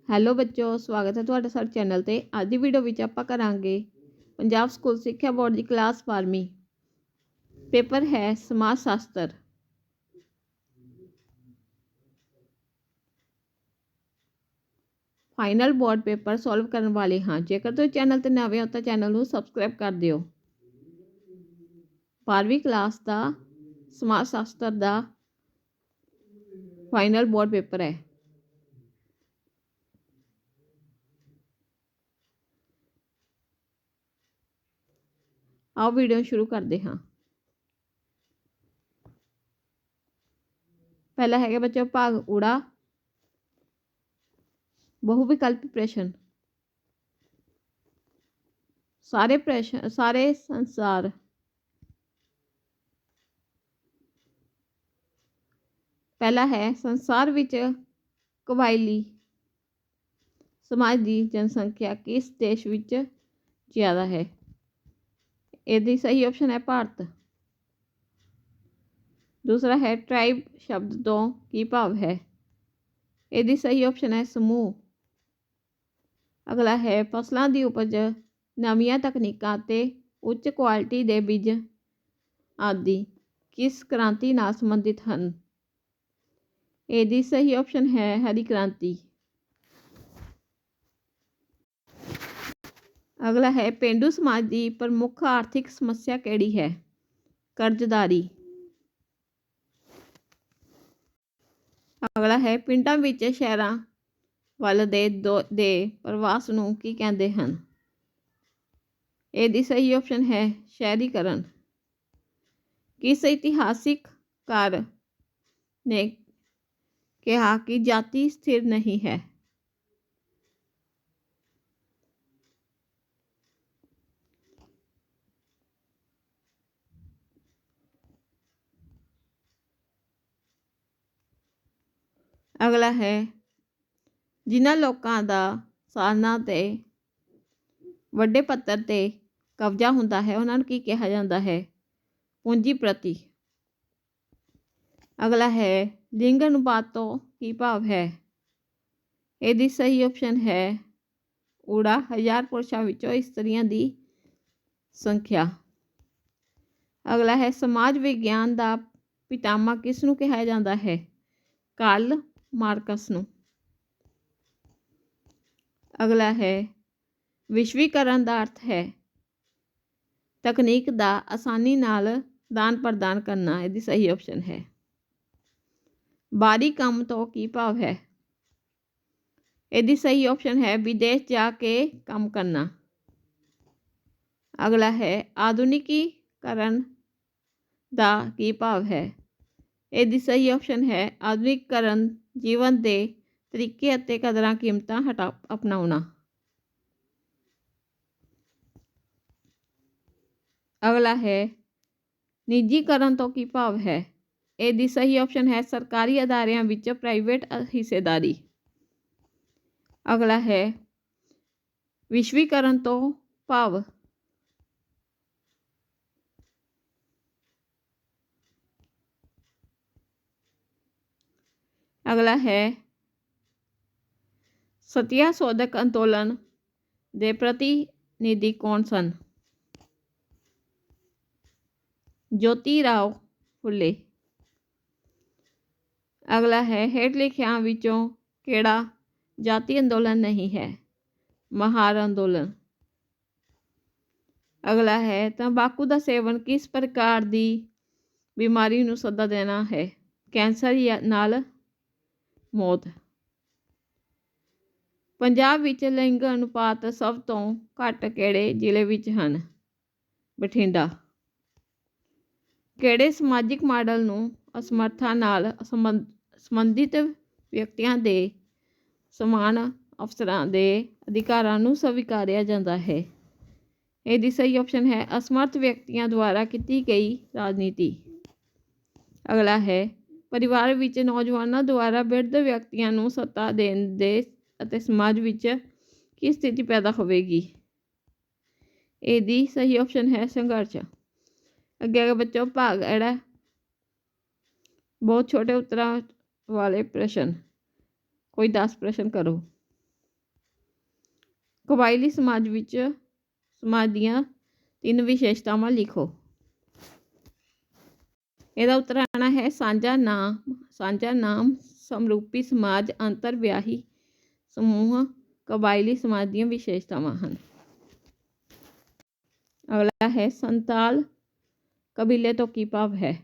Hello ਬੱਚੋ, ਸਵਾਗਤ ਹੈ ਤੁਹਾਡਾ ਸਾਡੇ ਚੈਨਲ ਤੇ। ਅੱਜ ਦੀ ਵੀਡੀਓ ਵਿੱਚ ਆਪਾਂ ਕਰਾਂਗੇ ਪੰਜਾਬ ਸਕੂਲ ਸਿੱਖਿਆ ਬੋਰਡ ਦੀ ਕਲਾਸ 12ਵੀਂ ਪੇਪਰ ਹੈ ਸਮਾਜ ਸ਼ਾਸਤਰ। ਫਾਈਨਲ ਬੋਰਡ ਪੇਪਰ ਸੋਲਵ ਕਰਨ ਵਾਲੇ ਹਾਂ। ਜੇਕਰ ਤੁਸੀਂ ਚੈਨਲ ਤੇ ਨਵੇਂ ਹੋ ਤਾਂ ਚੈਨਲ ਨੂੰ ਸਬਸਕ੍ਰਾਈਬ ਕਰ ਦਿਓ। 12ਵੀਂ ਕਲਾਸ ਦਾ ਸਮਾਜ ਸ਼ਾਸਤਰ ਦਾ ਫਾਈਨਲ ਬੋਰਡ ਪੇਪਰ ਹੈ। ਆਓ ਵੀਡੀਓ ਸ਼ੁਰੂ ਕਰਦੇ ਹਾਂ। ਪਹਿਲਾ ਹੈਗਾ ਬੱਚੋ ਭਾਗ ਊੜਾ, ਬਹੁ ਵਿਕਲਪੀ ਪ੍ਰਸ਼ਨ। ਸਾਰੇ ਸੰਸਾਰ। ਪਹਿਲਾ ਹੈ ਸੰਸਾਰ ਵਿੱਚ ਕਬਾਇਲੀ ਸਮਾਜ ਦੀ ਜਨਸੰਖਿਆ ਕਿਸ ਦੇਸ਼ ਵਿੱਚ ਜ਼ਿਆਦਾ ਹੈ? ਇਹਦੀ ਸਹੀ ਆਪਸ਼ਨ ਹੈ ਭਾਰਤ। ਦੂਸਰਾ ਹੈ ਟ੍ਰਾਈਬ ਸ਼ਬਦ ਤੋਂ ਕੀ ਭਾਵ ਹੈ? ਇਹਦੀ ਸਹੀ ਆਪਸ਼ਨ ਹੈ ਸਮੂਹ। ਅਗਲਾ ਹੈ ਫਸਲਾਂ ਦੀ ਉਪਜ, ਨਵੀਆਂ ਤਕਨੀਕਾਂ ਅਤੇ ਉੱਚ ਕੁਆਲਿਟੀ ਦੇ ਬੀਜ ਆਦਿ ਕਿਸ ਕ੍ਰਾਂਤੀ ਨਾਲ ਸੰਬੰਧਿਤ ਹਨ? ਇਹਦੀ ਸਹੀ ਆਪਸ਼ਨ ਹੈ ਹਰੀ ਕ੍ਰਾਂਤੀ। ਅਗਲਾ ਹੈ ਪੇਂਡੂ ਸਮਾਜ ਦੀ ਪ੍ਰਮੁੱਖ ਆਰਥਿਕ ਸਮੱਸਿਆ ਕਿਹੜੀ ਹੈ? ਕਰਜ਼ਦਾਰੀ। ਅਗਲਾ ਹੈ ਪਿੰਡਾਂ ਵਿੱਚ ਸ਼ਹਿਰਾਂ ਵੱਲ ਦੇ ਪ੍ਰਵਾਸ ਨੂੰ ਕੀ ਕਹਿੰਦੇ ਹਨ? ਇਹਦੀ ਸਹੀ ਆਪਸ਼ਨ ਹੈ ਸ਼ਹਿਰੀਕਰਨ। ਕਿਸ ਇਤਿਹਾਸਿਕ ਕਾਰ ਨੇ ਕਿਹਾ ਕਿ ਜਾਤੀ ਸਥਿਰ ਨਹੀਂ ਹੈ? ਅਗਲਾ ਹੈ ਜਿਨ੍ਹਾਂ ਲੋਕਾਂ ਦਾ ਸਾਧਨਾਂ ਤੇ ਵੱਡੇ ਪੱਧਰ ਤੇ ਕਬਜ਼ਾ ਹੁੰਦਾ ਹੈ ਉਹਨਾਂ ਨੂੰ ਕੀ ਕਿਹਾ ਜਾਂਦਾ ਹੈ? ਪੂੰਜੀਪਤੀ। ਅਗਲਾ ਹੈ ਲਿੰਗ ਅਨੁਪਾਤ ਤੋਂ ਕੀ ਭਾਵ ਹੈ? ਇਹਦੀ ਸਹੀ ਆਪਸ਼ਨ ਹੈ ਊੜਾ 1000 ਪੁਰਸ਼ਾਂ ਵਿੱਚੋਂ ਇਸਤਰੀਆਂ ਦੀ ਸੰਖਿਆ। ਅਗਲਾ ਹੈ ਸਮਾਜ ਵਿਗਿਆਨ ਦਾ ਪਿਤਾਮਾ ਕਿਸ ਨੂੰ ਕਿਹਾ ਜਾਂਦਾ ਹੈ? ਕਾਰਲ ਮਾਰਕਸ ਨੂੰ। ਅਗਲਾ ਹੈ ਵਿਸ਼ਵੀਕਰਨ ਦਾ ਅਰਥ ਹੈ ਤਕਨੀਕ ਦਾ ਆਸਾਨੀ ਨਾਲ ਆਦਾਨ ਪ੍ਰਦਾਨ ਕਰਨਾ। ਇਹਦੀ ਸਹੀ ਆਪਸ਼ਨ ਹੈ ਬਾਹਰੀ ਕੰਮ ਤੋਂ ਕੀ ਭਾਵ ਹੈ? ਇਹਦੀ ਸਹੀ ਆਪਸ਼ਨ ਹੈ ਵਿਦੇਸ਼ ਜਾ ਕੇ ਕੰਮ ਕਰਨਾ। ਅਗਲਾ ਹੈ ਆਧੁਨਿਕੀਕਰਨ ਦਾ ਕੀ ਭਾਵ ਹੈ? ਇਹਦੀ ਸਹੀ ਆਪਸ਼ਨ ਹੈ ਆਧੁਨਿਕੀਕਰਨ ਜੀਵਨ ਦੇ ਤਰੀਕੇ ਅਤੇ ਕਦਰਾਂ ਕੀਮਤਾਂ ਅਪਣਾਉਣਾ। ਅਗਲਾ ਹੈ ਨਿੱਜੀਕਰਨ ਤੋਂ ਕੀ ਭਾਵ ਹੈ? ਇਹਦੀ ਸਹੀ ਆਪਸ਼ਨ ਹੈ ਸਰਕਾਰੀ ਅਦਾਰਿਆਂ ਵਿੱਚ ਪ੍ਰਾਈਵੇਟ ਹਿੱਸੇਦਾਰੀ। ਅਗਲਾ ਹੈ ਵਿਸ਼ਵੀਕਰਨ ਤੋਂ ਭਾਵ? ਅਗਲਾ ਹੈ ਸਤਿਆਸੋਧਕ ਅੰਦੋਲਨ ਦੇ ਪ੍ਰਤੀਨਿਧੀ ਕੌਣ ਸਨ? ਜੋਤੀਰਾਓ ਫੂਲੇ। ਅਗਲਾ ਹੈ ਹੇਠ ਲਿਖਿਆਂ ਵਿੱਚੋਂ ਕਿਹੜਾ ਜਾਤੀ ਅੰਦੋਲਨ ਨਹੀਂ ਹੈ? ਮਹਾਰ ਅੰਦੋਲਨ। ਅਗਲਾ ਹੈ ਤੰਬਾਕੂ ਦਾ ਸੇਵਨ ਕਿਸ ਪ੍ਰਕਾਰ ਦੀ ਬਿਮਾਰੀ ਨੂੰ ਸੱਦਾ ਦੇਣਾ ਹੈ? ਕੈਂਸਰ ਨਾਲ ਮੌਤ। ਪੰਜਾਬ ਵਿੱਚ ਲਿੰਗ ਅਨੁਪਾਤ ਸਭ ਤੋਂ ਘੱਟ ਕਿਹੜੇ ਜ਼ਿਲ੍ਹੇ ਵਿੱਚ ਹਨ? ਬਠਿੰਡਾ। ਕਿਹੜੇ ਸਮਾਜਿਕ ਮਾਡਲ ਨੂੰ ਅਸਮਰਥਾ ਨਾਲ ਸੰਬੰਧਿਤ ਵਿਅਕਤੀਆਂ ਦੇ ਸਮਾਨ ਅਵਸਰਾਂ ਦੇ ਅਧਿਕਾਰਾਂ ਨੂੰ ਸਵੀਕਾਰਿਆ ਜਾਂਦਾ ਹੈ? ਇਹਦੀ ਸਹੀ ਆਪਸ਼ਨ ਹੈ ਅਸਮਰਥ ਵਿਅਕਤੀਆਂ ਦੁਆਰਾ ਕੀਤੀ ਗਈ ਰਾਜਨੀਤੀ। ਅਗਲਾ ਹੈ ਪਰਿਵਾਰ ਵਿੱਚ ਨੌਜਵਾਨਾਂ ਦੁਆਰਾ ਬਿਰਧ ਵਿਅਕਤੀਆਂ ਨੂੰ ਸੱਤਾ ਦੇਣ ਦੇ ਅਤੇ ਸਮਾਜ ਵਿੱਚ ਕੀ ਸਥਿਤੀ ਪੈਦਾ ਹੋਵੇਗੀ? ਇਹਦੀ ਸਹੀ ਆਪਸ਼ਨ ਹੈ ਸੰਘਰਸ਼। ਅੱਗੇ ਬੱਚੋ ਭਾਗ ਐੜਾ ਬਹੁਤ ਛੋਟੇ ਉੱਤਰਾਂ ਵਾਲੇ ਪ੍ਰਸ਼ਨ, ਕੋਈ 10 ਪ੍ਰਸ਼ਨ ਕਰੋ। ਕਬਾਇਲੀ ਸਮਾਜ ਦੀਆਂ 3 ਵਿਸ਼ੇਸ਼ਤਾਵਾਂ ਲਿਖੋ। ਇਹਦਾ ਉੱਤਰ ਆਉਣਾ ਹੈ ਸਾਂਝਾ ਨਾਮ, ਸਮਰੂਪੀ ਸਮਾਜ, ਅੰਤਰ ਵਿਆਹੀ ਸਮੂਹ ਕਬਾਇਲੀ ਸਮਾਜ ਦੀਆਂ ਵਿਸ਼ੇਸ਼ਤਾਵਾਂ ਹਨ। ਅਗਲਾ ਹੈ ਸੰਤਾਲ ਕਬੀਲੇ ਤੋਂ ਕੀ ਭਾਵ ਹੈ।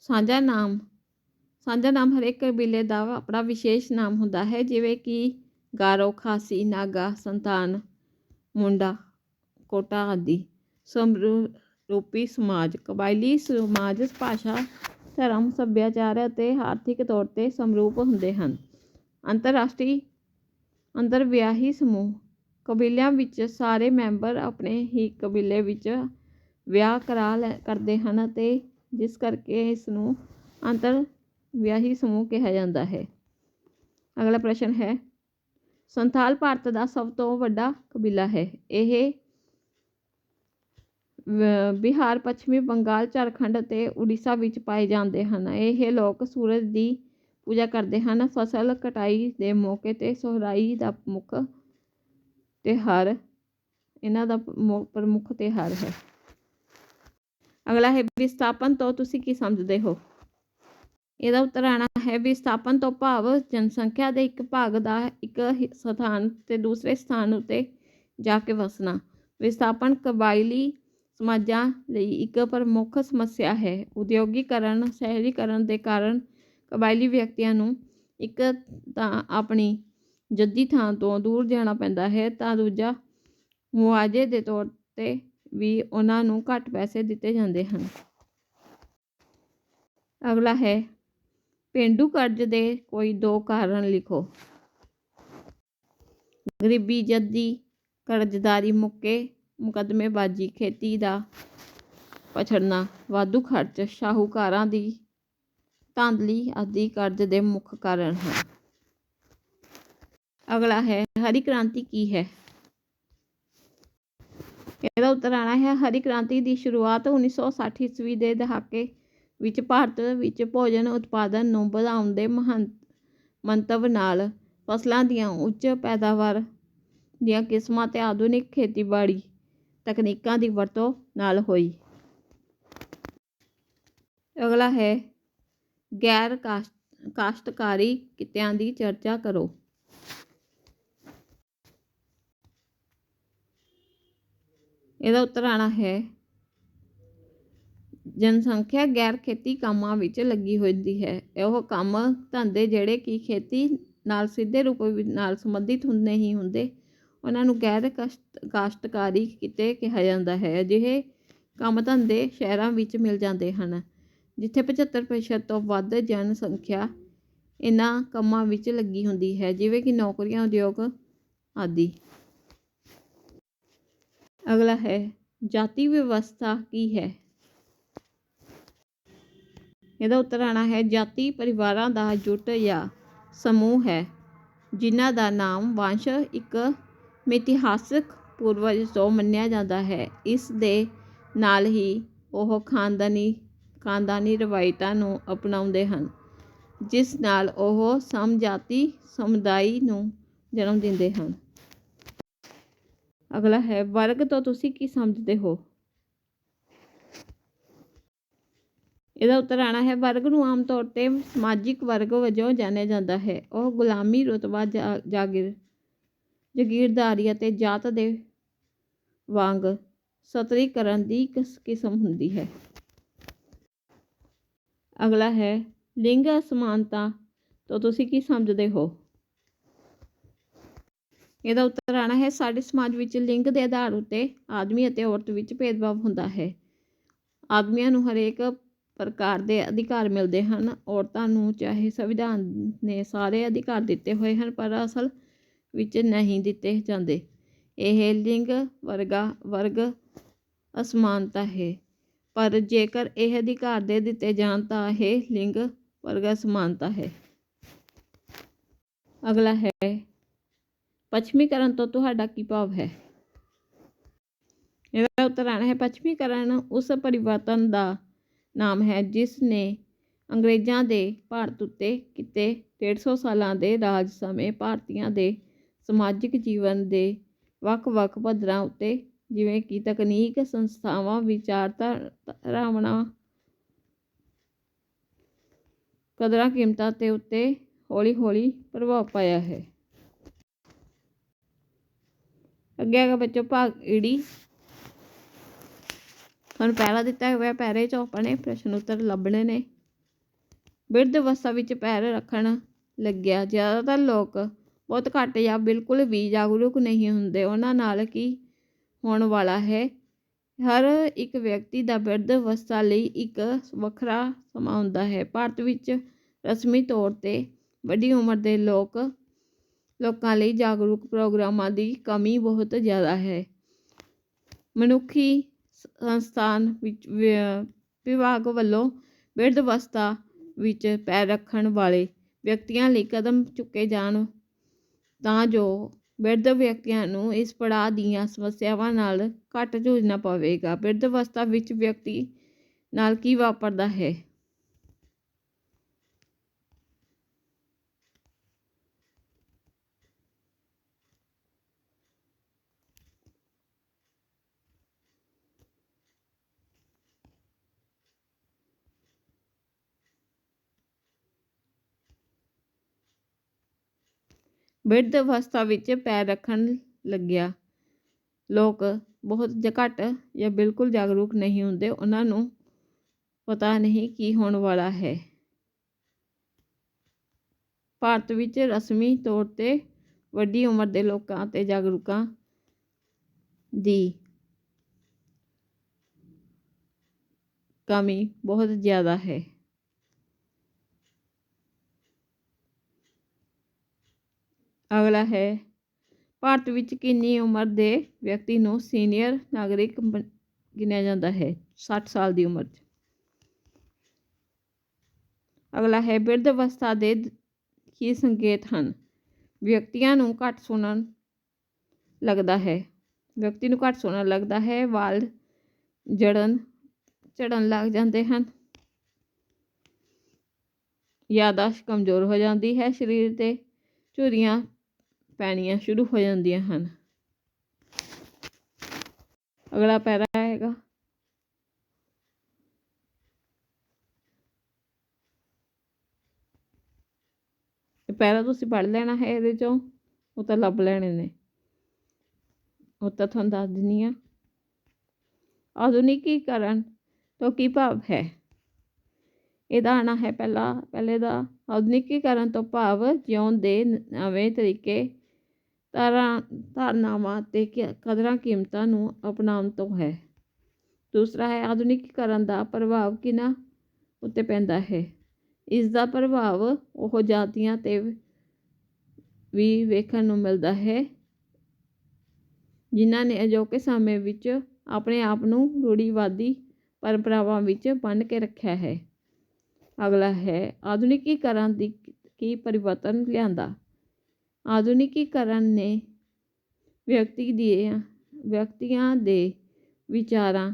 ਸਾਂਝਾ ਨਾਮ ਹਰੇਕ ਕਬੀਲੇ ਦਾ ਆਪਣਾ ਵਿਸ਼ੇਸ਼ ਨਾਮ ਹੁੰਦਾ ਹੈ, ਜਿਵੇਂ ਕਿ ਗਾਰੋ, ਖਾਸੀ, ਨਾਗਾ, ਸੰਤਾਨ, ਮੁੰਡਾ, ਕੋਟਾ ਆਦਿ। ਸਮਰੂਪੀ ਸਮਾਜ ਕਬਾਇਲੀ ਸਮਾਜ ਭਾਸ਼ਾ, ਧਰਮ, ਸੱਭਿਆਚਾਰ ਅਤੇ ਆਰਥਿਕ ਤੌਰ 'ਤੇ ਸਮਰੂਪ ਹੁੰਦੇ ਹਨ। ਅੰਤਰਵਿਆਹੀ ਸਮੂਹ ਕਬੀਲਿਆਂ ਵਿੱਚ ਸਾਰੇ ਮੈਂਬਰ ਆਪਣੇ ਹੀ ਕਬੀਲੇ ਵਿੱਚ ਵਿਆਹ ਕਰਦੇ ਹਨ ਅਤੇ ਜਿਸ ਕਰਕੇ ਇਸ ਨੂੰ ਅੰਤਰਵਿਆਹੀ ਸਮੂਹ ਕਿਹਾ ਜਾਂਦਾ ਹੈ। ਅਗਲਾ ਪ੍ਰਸ਼ਨ ਹੈ ਸੰਥਾਲ ਭਾਰਤ ਦਾ ਸਭ ਤੋਂ ਵੱਡਾ ਕਬੀਲਾ ਹੈ। ਇਹ ਬਿਹਾਰ, ਪੱਛਮੀ ਬੰਗਾਲ, ਝਾਰਖੰਡ ਅਤੇ ਉੜੀਸਾ ਵਿੱਚ ਪਾਏ ਜਾਂਦੇ ਹਨ। ਇਹ ਲੋਕ ਸੂਰਜ ਦੀ ਪੂਜਾ ਕਰਦੇ ਹਨ। ਫਸਲ ਕਟਾਈ ਦੇ ਮੌਕੇ 'ਤੇ ਸੋਹਰਾਈ ਦਾ ਮੁੱਖ ਤਿਉਹਾਰ ਇਹਨਾਂ ਦਾ ਪ੍ਰਮੁੱਖ ਤਿਉਹਾਰ ਹੈ। ਅਗਲਾ ਹੈ ਵਿਸਥਾਪਨ ਤੋਂ ਤੁਸੀਂ ਕੀ ਸਮਝਦੇ ਹੋ। ਇਹਦਾ ਉੱਤਰ ਆਉਣਾ ਹੈ ਵਿਸਥਾਪਨ ਤੋਂ ਭਾਵ ਜਨਸੰਖਿਆ ਦੇ ਇੱਕ ਭਾਗ ਦਾ ਇੱਕ ਸਥਾਨ ਤੇ ਦੂਸਰੇ ਸਥਾਨ ਉੱਤੇ ਜਾ ਕੇ ਵਸਣਾ। ਵਿਸਥਾਪਨ ਕਬਾਇਲੀ ਸਮਾਜਾਂ ਲਈ ਇੱਕ ਪ੍ਰਮੁੱਖ ਸਮੱਸਿਆ ਹੈ। ਉਦਯੋਗੀਕਰਨ, ਸ਼ਹਿਰੀਕਰਨ ਦੇ ਕਾਰਨ ਕਬਾਇਲੀ ਵਿਅਕਤੀਆਂ ਨੂੰ ਇੱਕ ਤਾਂ ਆਪਣੀ ਜੱਦੀ ਥਾਂ ਤੋਂ ਦੂਰ ਜਾਣਾ ਪੈਂਦਾ ਹੈ ਤਾਂ ਦੂਜਾ ਮੁਆਵਜ਼ੇ ਦੇ ਤੌਰ 'ਤੇ ਵੀ ਉਹਨਾਂ ਨੂੰ ਘੱਟ ਪੈਸੇ ਦਿੱਤੇ ਜਾਂਦੇ ਹਨ। ਅਗਲਾ ਹੈ ਪੇਂਡੂ ਕਰਜ਼ ਦੇ ਕੋਈ 2 ਕਾਰਨ ਲਿਖੋ। ਗਰੀਬੀ, ਜੱਦੀ ਕਰਜ਼ਦਾਰੀ, ਮੁਕੱਦਮੇਬਾਜ਼ੀ, ਖੇਤੀ ਦਾ ਪਛੜਨਾ, ਵਾਧੂ ਖਰਚ, ਸ਼ਾਹੂਕਾਰਾਂ ਦੀ ਧਾਂਦਲੀ ਆਦਿ ਕਰਜ਼ ਦੇ ਮੁੱਖ ਕਾਰਨ ਹਨ। ਅਗਲਾ ਹੈ ਹਰੀ ਕ੍ਰਾਂਤੀ ਕੀ ਹੈ। ਇਹਦਾ ਉੱਤਰ ਆਉਣਾ ਹੈ ਹਰੀ ਕ੍ਰਾਂਤੀ ਦੀ ਸ਼ੁਰੂਆਤ 1960 ਈਸਵੀ ਦੇ ਦਹਾਕੇ ਵਿੱਚ ਭਾਰਤ ਵਿੱਚ ਭੋਜਨ ਉਤਪਾਦਨ ਨੂੰ ਵਧਾਉਣ ਦੇ ਮੰਤਵ ਨਾਲ ਫਸਲਾਂ ਦੀਆਂ ਉੱਚ ਪੈਦਾਵਾਰ ਦੀਆਂ ਕਿਸਮਾਂ ਤੇ ਆਧੁਨਿਕ ਖੇਤੀਬਾੜੀ ਤਕਨੀਕਾਂ ਦੀ ਵਰਤੋਂ ਨਾਲ ਹੋਈ। ਅਗਲਾ ਹੈ ਗੈਰ ਕਾਸ਼ਤਕਾਰੀ ਕਿੱਤਿਆਂ ਦੀ ਚਰਚਾ ਕਰੋ। ਇਹਦਾ ਉੱਤਰ ਆਉਣਾ ਹੈ ਜਨਸੰਖਿਆ ਗੈਰ ਖੇਤੀ ਕੰਮਾਂ ਵਿੱਚ ਲੱਗੀ ਹੁੰਦੀ ਹੈ। ਉਹ ਕੰਮ ਧੰਦੇ ਜਿਹੜੇ ਕਿ ਖੇਤੀ ਨਾਲ ਸਿੱਧੇ ਰੂਪ ਨਾਲ ਸੰਬੰਧਿਤ ਨਹੀਂ ਹੁੰਦੇ ਉਹਨਾਂ ਨੂੰ ਗੈਰ ਕਾਸ਼ਤਕਾਰੀ ਕਿੱਤੇ ਕਿਹਾ ਜਾਂਦਾ ਹੈ। ਅਜਿਹੇ ਕੰਮ ਧੰਦੇ ਸ਼ਹਿਰਾਂ ਵਿੱਚ ਮਿਲ ਜਾਂਦੇ ਹਨ ਜਿੱਥੇ 75% ਤੋਂ ਵੱਧ ਜਨਸੰਖਿਆ ਇਹਨਾਂ ਕੰਮਾਂ ਵਿੱਚ ਲੱਗੀ ਹੁੰਦੀ ਹੈ, ਜਿਵੇਂ ਕਿ ਨੌਕਰੀਆਂ, ਉਦਯੋਗ ਆਦਿ। ਅਗਲਾ ਹੈ ਜਾਤੀ ਵਿਵਸਥਾ ਕੀ ਹੈ। ਇਹਦਾ ਉੱਤਰ ਆਉਣਾ ਹੈ ਜਾਤੀ ਪਰਿਵਾਰਾਂ ਦਾ ਜੁੱਟ ਜਾਂ ਸਮੂਹ ਹੈ ਜਿਨ੍ਹਾਂ ਦਾ ਨਾਮ ਵੰਸ਼ ਇੱਕ ਮਿਥਿਹਾਸਕ ਪੂਰਵਜ ਤੋਂ ਮੰਨਿਆ ਜਾਂਦਾ ਹੈ। ਇਸ ਦੇ ਨਾਲ ਹੀ ਉਹ ਖਾਨਦਾਨੀ ਰਵਾਇਤਾਂ ਨੂੰ ਅਪਣਾਉਂਦੇ ਹਨ ਜਿਸ ਨਾਲ ਉਹ ਸਮਜਾਤੀ ਸਮੁਦਾਇ ਨੂੰ ਜਨਮ ਦਿੰਦੇ ਹਨ। ਅਗਲਾ ਹੈ ਵਰਗ ਤੋਂ ਤੁਸੀਂ ਕੀ ਸਮਝਦੇ ਹੋ। ਇਹਦਾ ਉੱਤਰ ਆਉਣਾ ਹੈ ਵਰਗ ਨੂੰ ਆਮ ਤੌਰ 'ਤੇ ਸਮਾਜਿਕ ਵਰਗ ਵਜੋਂ ਜਾਣਿਆ ਜਾਂਦਾ ਹੈ। ਉਹ ਗੁਲਾਮੀ, ਰੁਤਬਾ, ਜਾਗੀਰਦਾਰੀ ਅਤੇ ਜਾਤ ਦੇ ਵਾਂਗ ਸਤਰੀਕਰਨ ਦੀ ਕਿਸਮ ਹੁੰਦੀ ਹੈ। ਅਗਲਾ ਹੈ ਲਿੰਗ ਅਸਮਾਨਤਾ ਤੋਂ ਤੁਸੀਂ ਕੀ ਸਮਝਦੇ ਹੋ। ਇਹਦਾ ਉੱਤਰ ਆਉਣਾ ਹੈ ਸਾਡੇ ਸਮਾਜ ਵਿੱਚ ਲਿੰਗ ਦੇ ਆਧਾਰ ਉੱਤੇ ਆਦਮੀ ਅਤੇ ਔਰਤ ਵਿੱਚ ਭੇਦਭਾਵ ਹੁੰਦਾ ਹੈ। ਆਦਮੀਆਂ ਨੂੰ ਹਰੇਕ ਪ੍ਰਕਾਰ ਦੇ ਅਧਿਕਾਰ ਮਿਲਦੇ ਹਨ। ਔਰਤਾਂ ਨੂੰ ਚਾਹੇ ਸੰਵਿਧਾਨ ਨੇ ਸਾਰੇ ਅਧਿਕਾਰ ਦਿੱਤੇ ਹੋਏ ਹਨ ਪਰ ਅਸਲ ਵਿੱਚ ਨਹੀਂ ਦਿੱਤੇ ਜਾਂਦੇ। ਇਹ ਲਿੰਗ ਵਰਗ ਅਸਮਾਨਤਾ ਹੈ, ਪਰ ਜੇਕਰ ਇਹ ਅਧਿਕਾਰ ਦੇ ਦਿੱਤੇ ਜਾਣ ਤਾਂ ਇਹ ਲਿੰਗ ਵਰਗ ਅਸਮਾਨਤਾ ਹੈ। ਅਗਲਾ ਹੈ ਪੱਛਮੀਕਰਨ ਤੋਂ ਤੁਹਾਡਾ ਕੀ ਭਾਵ ਹੈ। ਇਹਦਾ ਉੱਤਰ ਆਉਣਾ ਹੈ ਪੱਛਮੀਕਰਨ ਉਸ ਪਰਿਵਰਤਨ ਦਾ ਨਾਮ ਹੈ ਜਿਸ ਨੇ ਅੰਗਰੇਜ਼ਾਂ ਦੇ ਭਾਰਤ ਉੱਤੇ ਕੀਤੇ 150 ਸਾਲਾਂ ਦੇ ਰਾਜ ਸਮੇਂ ਭਾਰਤੀਆਂ ਦੇ ਸਮਾਜਿਕ ਜੀਵਨ ਦੇ ਵੱਖ-ਵੱਖ ਪੱਧਰਾਂ ਉੱਤੇ, ਜਿਵੇਂ ਕਿ ਤਕਨੀਕ, ਸੰਸਥਾਵਾਂ, ਵਿਚਾਰਧਾਰਾਵਾਂ, ਕਦਰਾਂ ਕੀਮਤਾਂ ਤੇ ਉੱਤੇ ਹੌਲੀ-ਹੌਲੀ ਪ੍ਰਭਾਵ ਪਾਇਆ ਹੈ। ਅੱਗੇ ਹੈਗਾ ਬੱਚੋ ਭਾਗ ਈੜੀ। ਤੁਹਾਨੂੰ ਪਹਿਰਾ ਦਿੱਤਾ ਹੋਇਆ, ਪਹਿਰੇ 'ਚੋਂ ਆਪਣੇ ਪ੍ਰਸ਼ਨ ਉੱਤਰ ਲੱਭਣੇ ਨੇ। ਬਿਰਧ ਅਵਸਥਾ ਵਿੱਚ ਪੈਰ ਰੱਖਣ ਲੱਗਿਆ ਜ਼ਿਆਦਾਤਰ ਲੋਕ ਬਹੁਤ ਘੱਟ ਜਾਂ ਬਿਲਕੁਲ ਵੀ ਜਾਗਰੂਕ ਨਹੀਂ ਹੁੰਦੇ। ਉਹਨਾਂ ਨਾਲ ਕੀ ਹੋਣ ਵਾਲਾ ਹੈ? ਹਰ ਇੱਕ ਵਿਅਕਤੀ ਦਾ ਬਿਰਧ ਅਵਸਥਾ ਲਈ ਇੱਕ ਵੱਖਰਾ ਸਮਾਂ ਹੁੰਦਾ ਹੈ। ਭਾਰਤ ਵਿੱਚ ਰਸਮੀ ਤੌਰ 'ਤੇ ਵੱਡੀ ਉਮਰ ਦੇ ਲੋਕਾਂ ਲਈ ਜਾਗਰੂਕ ਪ੍ਰੋਗਰਾਮਾਂ ਦੀ ਕਮੀ ਬਹੁਤ ਜ਼ਿਆਦਾ ਹੈ। ਮਨੁੱਖੀ ਸੰਸਥਾਨ ਵਿਭਾਗ ਵੱਲੋਂ ਬਿਰਧ ਅਵਸਥਾ ਵਿੱਚ ਪੈਰ ਰੱਖਣ ਵਾਲੇ ਵਿਅਕਤੀਆਂ ਲਈ ਕਦਮ ਚੁੱਕੇ ਜਾਣ ਤਾਂ ਜੋ ਬਿਰਧ ਵਿਅਕਤੀਆਂ ਨੂੰ ਇਸ ਪੜਾਅ ਦੀਆਂ ਸਮੱਸਿਆਵਾਂ ਨਾਲ ਘੱਟ ਜੂਝਣਾ ਪਵੇਗਾ। ਬਿਰਧ ਅਵਸਥਾ ਵਿੱਚ ਵਿਅਕਤੀ ਨਾਲ ਕੀ ਵਾਪਰਦਾ ਹੈ? ਬਿਰਧ ਅਵਸਥਾ ਵਿੱਚ ਪੈਰ ਰੱਖਣ ਲੱਗਿਆ ਲੋਕ ਬਹੁਤ ਘੱਟ ਜਾਂ ਬਿਲਕੁਲ ਜਾਗਰੂਕ ਨਹੀਂ ਹੁੰਦੇ। ਉਹਨਾਂ ਨੂੰ ਪਤਾ ਨਹੀਂ ਕੀ ਹੋਣ ਵਾਲਾ ਹੈ। ਭਾਰਤ ਵਿੱਚ ਰਸਮੀ ਤੌਰ 'ਤੇ ਵੱਡੀ ਉਮਰ ਦੇ ਲੋਕਾਂ ਅਤੇ ਜਾਗਰੂਕਾਂ ਦੀ ਕਮੀ ਬਹੁਤ ਜ਼ਿਆਦਾ ਹੈ। ਅਗਲਾ ਹੈ, ਭਾਰਤ ਵਿੱਚ ਕਿੰਨੀ ਉਮਰ ਦੇ ਵਿਅਕਤੀ ਨੂੰ ਸੀਨੀਅਰ ਨਾਗਰਿਕ ਗਿਣਿਆ ਜਾਂਦਾ ਹੈ? 60 ਸਾਲ ਦੀ ਉਮਰ 'ਚ। ਅਗਲਾ ਹੈ, ਬਿਰਧ ਅਵਸਥਾ ਦੇ ਕੀ ਸੰਕੇਤ ਹਨ? ਵਿਅਕਤੀ ਨੂੰ ਘੱਟ ਸੁਣਨ ਲੱਗਦਾ ਹੈ। ਵਾਲ ਝੜਨ ਲੱਗ ਜਾਂਦੇ ਹਨ। ਯਾਦਾਸ਼ਤ ਕਮਜ਼ੋਰ ਹੋ ਜਾਂਦੀ ਹੈ। ਸਰੀਰ 'ਤੇ ਝੁਰੜੀਆਂ ਪੈਣੀਆਂ ਸ਼ੁਰੂ ਹੋ ਜਾਂਦੀਆਂ ਹਨ। ਅਗਲਾ ਪੈਰਾ ਹੈਗਾ, ਪੈਰਾ ਤੁਸੀਂ ਪੜ੍ਹ ਲੈਣਾ ਹੈ। ਇਹਦੇ 'ਚੋਂ ਉੱਤਰ ਲੱਭ ਲੈਣੇ ਨੇ। ਉੱਤਰ ਤੁਹਾਨੂੰ ਦੱਸ ਦਿੰਦੀ ਹਾਂ। ਆਧੁਨਿਕੀਕਰਨ ਤੋਂ ਕੀ ਭਾਵ ਹੈ? ਇਹਦਾ ਆਣਾ ਹੈ ਪਹਿਲੇ ਦਾ ਆਧੁਨਿਕੀਕਰਨ ਤੋਂ ਭਾਵ ਜਿਉਣ ਦੇ ਨਵੇਂ ਤਰੀਕੇ, ਧਾਰਨਾਵਾਂ ਅਤੇ ਕਦਰਾਂ ਕੀਮਤਾਂ ਨੂੰ ਅਪਣਾਉਣ ਤੋਂ ਹੈ। ਦੂਸਰਾ ਹੈ, ਆਧੁਨਿਕੀਕਰਨ ਦਾ ਪ੍ਰਭਾਵ ਕਿਹਨਾਂ ਉੱਤੇ ਪੈਂਦਾ ਹੈ? ਇਸ ਦਾ ਪ੍ਰਭਾਵ ਉਹ ਜਾਤੀਆਂ 'ਤੇ ਵੀ ਵੇਖਣ ਨੂੰ ਮਿਲਦਾ ਹੈ ਜਿਨ੍ਹਾਂ ਨੇ ਅਜੋਕੇ ਸਮੇਂ ਵਿੱਚ ਆਪਣੇ ਆਪ ਨੂੰ ਰੂੜੀਵਾਦੀ ਪਰੰਪਰਾਵਾਂ ਵਿੱਚ ਬੰਨ੍ਹ ਕੇ ਰੱਖਿਆ ਹੈ। ਅਗਲਾ ਹੈ, ਆਧੁਨਿਕੀਕਰਨ ਦੀ ਕੀ ਪਰਿਵਰਤਨ ਲਿਆਂਦਾ? ਆਧੁਨਿਕੀਕਰਨ ਨੇ ਵਿਅਕਤੀਆਂ ਦੇ ਵਿਚਾਰਾਂ,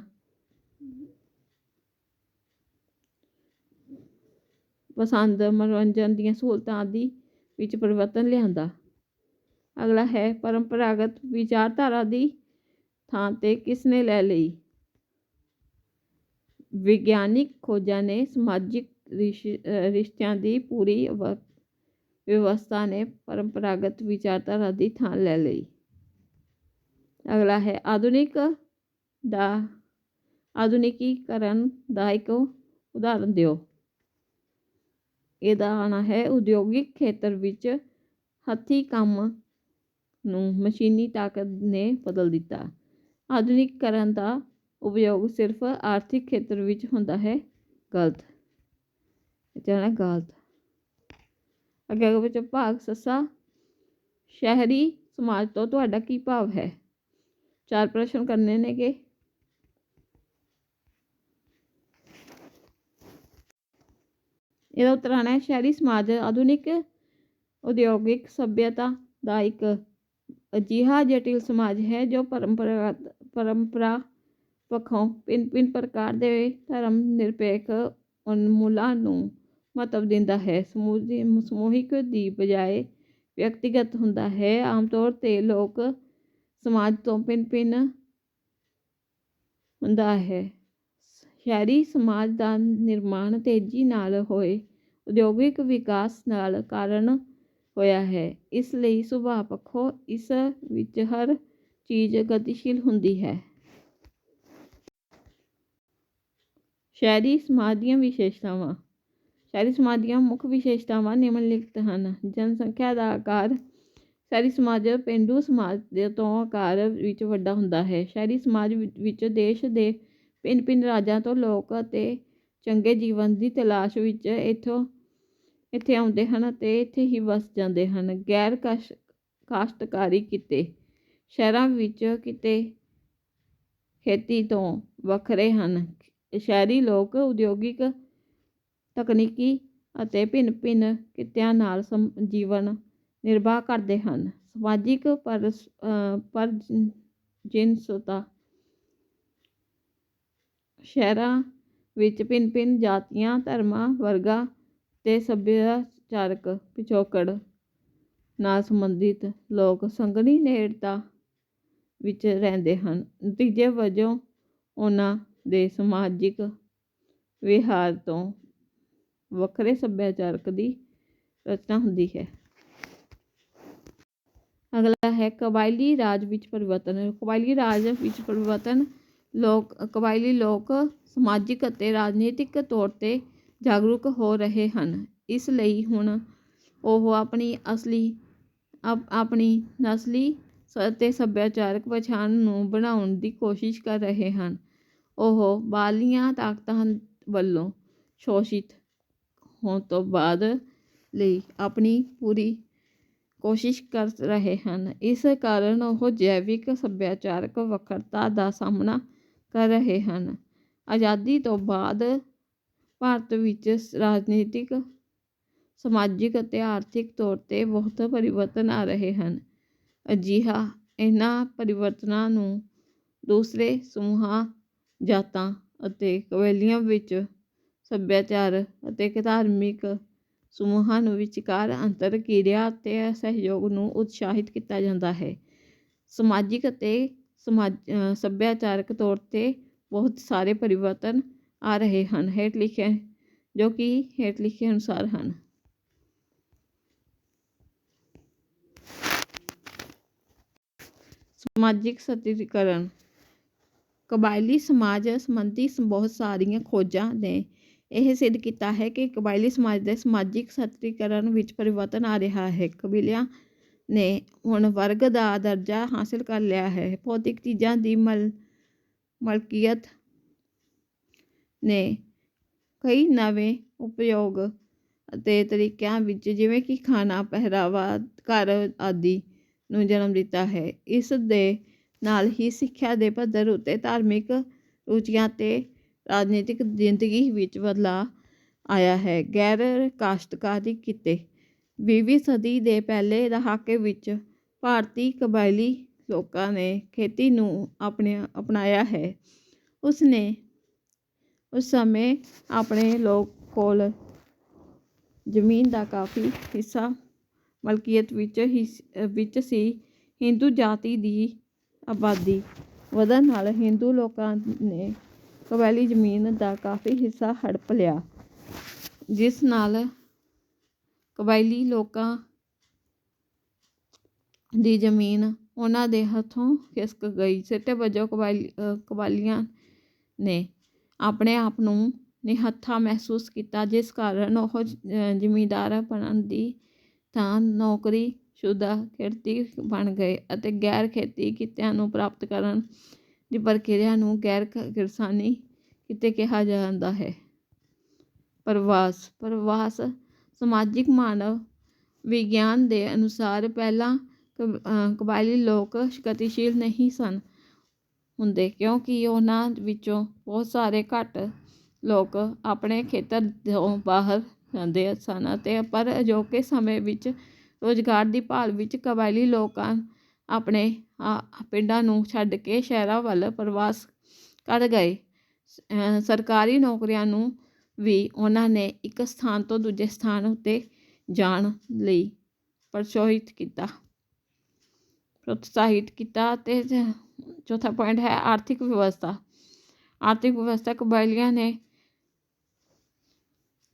ਪਸੰਦ, ਮਨੋਰੰਜਨ ਦੀਆਂ ਸਹੂਲਤਾਂ ਆਦਿ ਵਿੱਚ ਪਰਿਵਰਤਨ ਲਿਆਂਦਾ। ਅਗਲਾ ਹੈ, ਪਰੰਪਰਾਗਤ ਵਿਚਾਰਧਾਰਾ ਦੀ ਥਾਂ 'ਤੇ ਕਿਸ ਨੇ ਲੈ ਲਈ? ਵਿਗਿਆਨਿਕ ਖੋਜਾਂ ਨੇ ਸਮਾਜਿਕ ਰਿਸ਼ਤਿਆਂ ਦੀ ਪੂਰੀ ਵਿਵਸਥਾ ਨੇ ਪਰੰਪਰਾਗਤ ਵਿਚਾਰਧਾਰਾ ਦੀ ਥਾਂ ਲੈ ਲਈ। ਅਗਲਾ ਹੈ, ਆਧੁਨਿਕੀਕਰਨ ਦਾ ਇੱਕ ਉਦਾਹਰਨ ਦਿਓ। ਇਹਦਾ ਆਣਾ ਹੈ, ਉਦਯੋਗਿਕ ਖੇਤਰ ਵਿੱਚ ਹੱਥੀਂ ਕੰਮ ਨੂੰ ਮਸ਼ੀਨੀ ਤਾਕਤ ਨੇ ਬਦਲ ਦਿੱਤਾ। ਆਧੁਨਿਕੀਕਰਨ ਦਾ ਉਪਯੋਗ ਸਿਰਫ ਆਰਥਿਕ ਖੇਤਰ ਵਿੱਚ ਹੁੰਦਾ ਹੈ। ਗਲਤ। ਅੱਗੇ ਵਿੱਚ ਭਾਗ ਸੱਸਾ, ਸ਼ਹਿਰੀ ਸਮਾਜ ਤੋਂ ਤੁਹਾਡਾ ਕੀ ਭਾਵ ਹੈ? 4 ਪ੍ਰਸ਼ਨ ਕਰਨੇ ਨੇਗੇ। ਇਹਦਾ ਉੱਤਰ ਆਉਣਾ ਹੈ, ਸ਼ਹਿਰੀ ਸਮਾਜ ਆਧੁਨਿਕ ਉਦਯੋਗਿਕ ਸੱਭਿਅਤਾ ਦਾ ਇੱਕ ਅਜਿਹਾ ਜਟਿਲ ਸਮਾਜ ਹੈ ਜੋ ਪਰੰਪਰਾ ਪੱਖੋਂ ਭਿੰਨ ਪ੍ਰਕਾਰ ਦੇ ਧਰਮ ਨਿਰਪੇਖ ਉਨਮੂਲਾਂ ਨੂੰ ਮਹੱਤਵ ਦਿੰਦਾ ਹੈ। ਸਮੂਹਿਕ ਦੀ ਬਜਾਏ ਵਿਅਕਤੀਗਤ ਹੁੰਦਾ ਹੈ। ਆਮ ਤੌਰ 'ਤੇ ਲੋਕ ਸਮਾਜ ਤੋਂ ਭਿੰਨ ਹੁੰਦਾ ਹੈ। ਸ਼ਹਿਰੀ ਸਮਾਜ ਦਾ ਨਿਰਮਾਣ ਤੇਜ਼ੀ ਨਾਲ ਹੋਏ ਉਦਯੋਗਿਕ ਵਿਕਾਸ ਨਾਲ ਕਾਰਨ ਹੋਇਆ ਹੈ। ਇਸ ਲਈ ਸੁਭਾਅ ਪੱਖੋਂ ਇਸ ਵਿੱਚ ਹਰ ਚੀਜ਼ ਗਤੀਸ਼ੀਲ ਹੁੰਦੀ ਹੈ। ਸ਼ਹਿਰੀ ਸਮਾਜ ਦੀਆਂ ਵਿਸ਼ੇਸ਼ਤਾਵਾਂ। ਸ਼ਹਿਰੀ ਸਮਾਜ ਦੀਆਂ ਮੁੱਖ ਵਿਸ਼ੇਸ਼ਤਾਵਾਂ ਨਿਮਨਲਿਖਤ ਹਨ। ਜਨਸੰਖਿਆ ਦਾ ਆਕਾਰ। ਸ਼ਹਿਰੀ ਸਮਾਜ ਪੇਂਡੂ ਸਮਾਜ ਦੇ ਤੋਂ ਆਕਾਰ ਵਿੱਚ ਵੱਡਾ ਹੁੰਦਾ ਹੈ। ਸ਼ਹਿਰੀ ਸਮਾਜ ਵਿੱਚ ਦੇਸ਼ ਦੇ ਭਿੰਨ ਰਾਜਾਂ ਤੋਂ ਲੋਕ ਅਤੇ ਚੰਗੇ ਜੀਵਨ ਦੀ ਤਲਾਸ਼ ਵਿੱਚ ਇੱਥੇ ਆਉਂਦੇ ਹਨ ਅਤੇ ਇੱਥੇ ਹੀ ਵਸ ਜਾਂਦੇ ਹਨ। ਗੈਰ ਕਾਸ਼ਤਕਾਰੀ ਕਿੱਤੇ। ਸ਼ਹਿਰਾਂ ਵਿੱਚ ਕਿੱਤੇ ਖੇਤੀ ਤੋਂ ਵੱਖਰੇ ਹਨ। ਸ਼ਹਿਰੀ ਲੋਕ ਉਦਯੋਗਿਕ, ਤਕਨੀਕੀ ਅਤੇ ਭਿੰਨ ਕਿੱਤਿਆਂ ਨਾਲ ਜੀਵਨ ਨਿਰਵਾਹ ਕਰਦੇ ਹਨ। ਸਮਾਜਿਕ ਪਰਜਿਨਸਤਾ। ਸ਼ਹਿਰਾਂ ਵਿੱਚ ਭਿੰਨ ਜਾਤੀਆਂ, ਧਰਮਾਂ, ਵਰਗਾਂ ਅਤੇ ਸੱਭਿਆਚਾਰਕ ਪਿਛੋਕੜ ਨਾਲ ਸੰਬੰਧਿਤ ਲੋਕ ਸੰਘਣੀ ਨੇੜਤਾ ਵਿੱਚ ਰਹਿੰਦੇ ਹਨ। ਨਤੀਜੇ ਵਜੋਂ ਉਹਨਾਂ ਦੇ ਸਮਾਜਿਕ ਵਿਹਾਰ ਤੋਂ ਵੱਖਰੇ ਸੱਭਿਆਚਾਰਕ ਦੀ ਰਚਨਾ ਹੁੰਦੀ ਹੈ। ਅਗਲਾ ਹੈ ਕਬਾਇਲੀ ਰਾਜ ਵਿੱਚ ਪਰਿਵਰਤਨ। ਕਬਾਇਲੀ ਰਾਜ ਵਿੱਚ ਪਰਿਵਰਤਨ। ਕਬਾਇਲੀ ਲੋਕ ਸਮਾਜਿਕ ਅਤੇ ਰਾਜਨੀਤਿਕ ਤੌਰ 'ਤੇ ਜਾਗਰੂਕ ਹੋ ਰਹੇ ਹਨ। ਇਸ ਲਈ ਹੁਣ ਉਹ ਆਪਣੀ ਨਸਲੀ ਅਤੇ ਸੱਭਿਆਚਾਰਕ ਪਛਾਣ ਨੂੰ ਬਣਾਉਣ ਦੀ ਕੋਸ਼ਿਸ਼ ਕਰ ਰਹੇ ਹਨ। ਉਹ ਬਾਹਰਲੀਆਂ ਤਾਕਤਾਂ ਵੱਲੋਂ ਸ਼ੋਸ਼ਿਤ ਹੋਣ ਤੋਂ ਬਾਅਦ ਲਈ ਆਪਣੀ ਪੂਰੀ ਕੋਸ਼ਿਸ਼ ਕਰ ਰਹੇ ਹਨ। ਇਸ ਕਾਰਨ ਉਹ ਜੈਵਿਕ ਸੱਭਿਆਚਾਰਕ ਵੱਖਰਤਾ ਦਾ ਸਾਹਮਣਾ ਕਰ ਰਹੇ ਹਨ। ਆਜ਼ਾਦੀ ਤੋਂ ਬਾਅਦ ਭਾਰਤ ਵਿੱਚ ਰਾਜਨੀਤਿਕ, ਸਮਾਜਿਕ ਅਤੇ ਆਰਥਿਕ ਤੌਰ 'ਤੇ ਬਹੁਤ ਪਰਿਵਰਤਨ ਆ ਰਹੇ ਹਨ। ਇਹਨਾਂ ਪਰਿਵਰਤਨਾਂ ਨੂੰ ਦੂਸਰੇ ਸਮੂਹਾਂ, ਜਾਤਾਂ ਅਤੇ ਕਬੀਲਿਆਂ ਵਿੱਚ ਸੱਭਿਆਚਾਰ ਅਤੇ ਧਾਰਮਿਕ ਸਮੂਹਾਂ ਨੂੰ ਵਿਚਕਾਰ ਅੰਤਰ ਕਿਰਿਆ ਅਤੇ ਸਹਿਯੋਗ ਨੂੰ ਉਤਸ਼ਾਹਿਤ ਕੀਤਾ ਜਾਂਦਾ ਹੈ। ਸਮਾਜਿਕ ਅਤੇ ਸੱਭਿਆਚਾਰਕ ਤੌਰ 'ਤੇ ਬਹੁਤ ਸਾਰੇ ਪਰਿਵਰਤਨ ਆ ਰਹੇ ਹਨ ਜੋ ਕਿ ਹੇਠ ਲਿਖੇ ਅਨੁਸਾਰ ਹਨ। ਸਮਾਜਿਕ ਸਥਿਰੀਕਰਨ। ਕਬਾਇਲੀ ਸਮਾਜ ਸੰਬੰਧੀ ਬਹੁਤ ਸਾਰੀਆਂ ਖੋਜਾਂ ਨੇ ਇਹ ਸਿੱਧ ਕੀਤਾ ਹੈ ਕਿ ਕਬਾਇਲੀ ਸਮਾਜ ਦੇ ਸਮਾਜਿਕ ਸਥਿਰੀਕਰਨ ਵਿੱਚ ਪਰਿਵਰਤਨ ਆ ਰਿਹਾ ਹੈ। ਕਬੀਲਿਆਂ ਨੇ ਹੁਣ ਵਰਗ ਦਾ ਦਰਜਾ ਹਾਸਿਲ ਕਰ ਲਿਆ ਹੈ। ਭੌਤਿਕ ਚੀਜ਼ਾਂ ਦੀ ਮਲਕੀਅਤ ਨੇ ਕਈ ਨਵੇਂ ਉਪਯੋਗ ਅਤੇ ਤਰੀਕਿਆਂ ਵਿੱਚ, ਜਿਵੇਂ ਕਿ ਖਾਣਾ, ਪਹਿਰਾਵਾ, ਘਰ ਆਦਿ ਨੂੰ ਜਨਮ ਦਿੱਤਾ ਹੈ। ਇਸ ਦੇ ਨਾਲ ਹੀ ਸਿੱਖਿਆ ਦੇ ਪੱਧਰ ਉੱਤੇ, ਧਾਰਮਿਕ ਰੁਚੀਆਂ ਅਤੇ ਰਾਜਨੀਤਿਕ ਜ਼ਿੰਦਗੀ ਵਿੱਚ ਬਦਲਾਅ ਆਇਆ ਹੈ। ਗੈਰ ਕਾਸ਼ਤਕਾਰੀ ਕਿੱਤੇ। 20ਵੀਂ ਸਦੀ ਦੇ ਪਹਿਲੇ ਦਹਾਕੇ ਵਿੱਚ ਭਾਰਤੀ ਕਬਾਇਲੀ ਲੋਕਾਂ ਨੇ ਖੇਤੀ ਨੂੰ ਅਪਣਾਇਆ ਹੈ। ਉਸ ਸਮੇਂ ਆਪਣੇ ਕੋਲ ਜ਼ਮੀਨ ਦਾ ਕਾਫੀ ਹਿੱਸਾ ਮਲਕੀਅਤ ਵਿੱਚ ਸੀ। ਹਿੰਦੂ ਜਾਤੀ ਦੀ ਆਬਾਦੀ ਵਧਣ ਨਾਲ ਹਿੰਦੂ ਲੋਕਾਂ ਨੇ ਕਬਾਇਲੀ ਜ਼ਮੀਨ ਦਾ ਕਾਫੀ ਹਿੱਸਾ ਹੜਪ ਲਿਆ, ਜਿਸ ਨਾਲ ਕਬਾਇਲੀ ਲੋਕਾਂ ਦੀ ਜ਼ਮੀਨ ਉਹਨਾਂ ਦੇ ਹੱਥੋਂ ਖਿਸਕ ਗਈ। ਸਿੱਟੇ ਵਜੋਂ ਕਬਾਇਲੀਆਂ ਨੇ ਆਪਣੇ ਆਪ ਨੂੰ ਨਿਹੱਥਾ ਮਹਿਸੂਸ ਕੀਤਾ, ਜਿਸ ਕਾਰਨ ਉਹ ਜ਼ਿਮੀਂਦਾਰ ਬਣਨ ਦੀ ਥਾਂ ਨੌਕਰੀਸ਼ੁਦਾ ਖੇਤੀ ਬਣ ਗਏ ਅਤੇ ਗੈਰ ਖੇਤੀ ਕਿੱਤਿਆਂ ਨੂੰ ਪ੍ਰਾਪਤ ਕਰਨ ਦੀ ਪ੍ਰਕਿਰਿਆ ਨੂੰ ਗੈਰ ਕਿਰਸਾਨੀ ਕਿੱਤੇ ਕਿਹਾ ਜਾਂਦਾ ਹੈ। ਪ੍ਰਵਾਸ। ਸਮਾਜਿਕ ਮਾਨਵ ਵਿਗਿਆਨ ਦੇ ਅਨੁਸਾਰ ਪਹਿਲਾਂ ਕਬਾਇਲੀ ਲੋਕ ਗਤੀਸ਼ੀਲ ਨਹੀਂ ਸਨ ਹੁੰਦੇ, ਕਿਉਂਕਿ ਉਹਨਾਂ ਵਿੱਚੋਂ ਬਹੁਤ ਸਾਰੇ ਘੱਟ ਲੋਕ ਆਪਣੇ ਖੇਤਰ ਤੋਂ ਬਾਹਰ ਜਾਂਦੇ ਸਨ ਪਰ ਅਜੋਕੇ ਸਮੇਂ ਵਿੱਚ ਰੁਜ਼ਗਾਰ ਦੀ ਭਾਲ ਵਿੱਚ ਕਬਾਇਲੀ ਲੋਕ ਆਪਣੇ ਪਿੰਡਾਂ ਨੂੰ ਛੱਡ ਕੇ ਸ਼ਹਿਰਾਂ ਵੱਲ ਪ੍ਰਵਾਸ ਕਰ ਗਏ। ਸਰਕਾਰੀ ਨੌਕਰੀਆਂ ਨੂੰ ਵੀ ਉਹਨਾਂ ਨੇ ਇੱਕ ਸਥਾਨ ਤੋਂ ਦੂਜੇ ਸਥਾਨ ਉੱਤੇ ਜਾਣ ਲਈ ਪ੍ਰੋਤਸਾਹਿਤ ਕੀਤਾ। ਅਤੇ ਚੌਥਾ ਪੁਆਇੰਟ ਹੈ ਆਰਥਿਕ ਵਿਵਸਥਾ। ਆਰਥਿਕ ਵਿਵਸਥਾ ਕਬਾਇਲੀਆਂ ਨੇ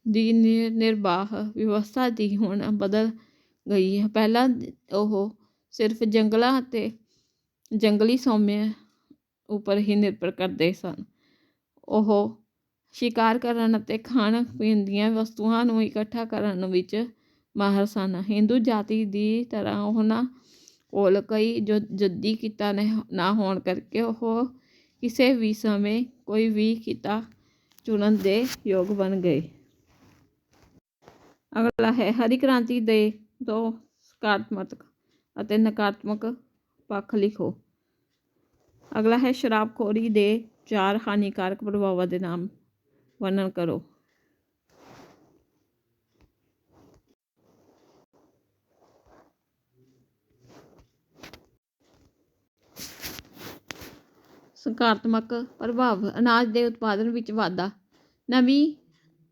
ਦੀ ਨਿਰਬਾਹ ਵਿਵਸਥਾ ਦੀ ਹੁਣ ਬਦਲ ਗਈ ਹੈ। ਪਹਿਲਾਂ ਉਹ ਸਿਰਫ ਜੰਗਲਾਂ ਅਤੇ ਜੰਗਲੀ ਸੋਮੇ ਉੱਪਰ ਹੀ ਨਿਰਭਰ ਕਰਦੇ ਸਨ। ਉਹ ਸ਼ਿਕਾਰ ਕਰਨ ਅਤੇ ਖਾਣ ਪੀਣ ਦੀਆਂ ਵਸਤੂਆਂ ਨੂੰ ਇਕੱਠਾ ਕਰਨ ਵਿੱਚ ਮਾਹਰ ਸਨ। ਹਿੰਦੂ ਜਾਤੀ ਦੀ ਤਰ੍ਹਾਂ ਉਹਨਾਂ ਕੋਲ ਕਈ ਜੱਦੀ ਕਿੱਤਾ ਨਾ ਹੋਣ ਕਰਕੇ ਉਹ ਕਿਸੇ ਵੀ ਸਮੇਂ ਕੋਈ ਵੀ ਕਿੱਤਾ ਚੁਣਨ ਦੇ ਯੋਗ ਬਣ ਗਏ। ਅਗਲਾ ਹੈ ਹਰੀ ਕ੍ਰਾਂਤੀ ਦੇ ਦੋ ਸਕਾਰਾਤਮਕ ਅਤੇ ਨਕਾਰਾਤਮਕ ਪੱਖ ਲਿਖੋ। ਅਗਲਾ ਹੈ ਸ਼ਰਾਬਖੋਰੀ ਦੇ 4 ਹਾਨੀਕਾਰਕ ਪ੍ਰਭਾਵਾਂ ਦੇ ਨਾਮ ਵਰਣਨ ਕਰੋ। ਸਕਾਰਾਤਮਕ ਪ੍ਰਭਾਵ ਅਨਾਜ ਦੇ ਉਤਪਾਦਨ ਵਿੱਚ ਵਾਧਾ। ਨਵੀਂ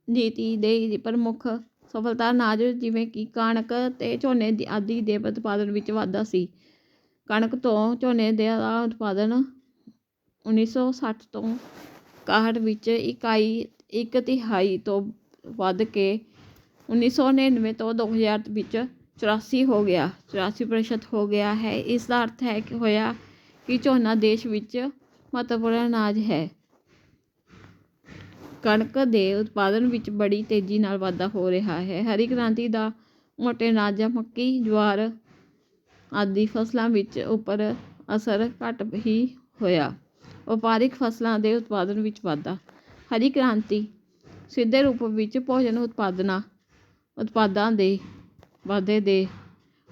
ਨੀਤੀ ਦੇ ਪ੍ਰਮੁੱਖ ਸਫਲਤਾ ਅਨਾਜ ਜਿਵੇਂ ਕਿ ਕਣਕ ਅਤੇ ਝੋਨੇ ਆਦਿ ਦੇ ਉਤਪਾਦਨ ਵਿੱਚ ਵਾਧਾ ਸੀ। ਕਣਕ ਤੋਂ ਝੋਨੇ ਦਾ ਉਤਪਾਦਨ 1960 ਤੋਂ 61 ਵਿੱਚ 1/3 ਤੋਂ ਵੱਧ ਕੇ 1999 ਤੋਂ 2000 ਵਿੱਚ 84% ਹੋ ਗਿਆ ਹੈ। ਇਸ ਦਾ ਅਰਥ ਹੋਇਆ ਕਿ ਝੋਨਾ ਦੇਸ਼ ਵਿੱਚ ਮਹੱਤਵਪੂਰਨ ਅਨਾਜ ਹੈ। ਕਣਕ ਦੇ ਉਤਪਾਦਨ ਵਿੱਚ ਬੜੀ ਤੇਜ਼ੀ ਨਾਲ ਵਾਧਾ ਹੋ ਰਿਹਾ ਹੈ। ਹਰੀ ਕ੍ਰਾਂਤੀ ਦਾ ਮੋਟੇ ਅਨਾਜ ਜਾਂ ਮੱਕੀ ਜਵਾਰ ਆਦਿ ਫਸਲਾਂ ਵਿੱਚ ਉੱਪਰ ਅਸਰ ਘੱਟ ਹੀ ਹੋਇਆ। ਵਪਾਰਿਕ ਫਸਲਾਂ ਦੇ ਉਤਪਾਦਨ ਵਿੱਚ ਵਾਧਾ। ਹਰੀ ਕ੍ਰਾਂਤੀ ਸਿੱਧੇ ਰੂਪ ਵਿੱਚ ਭੋਜਨ ਉਤਪਾਦਾਂ ਦੇ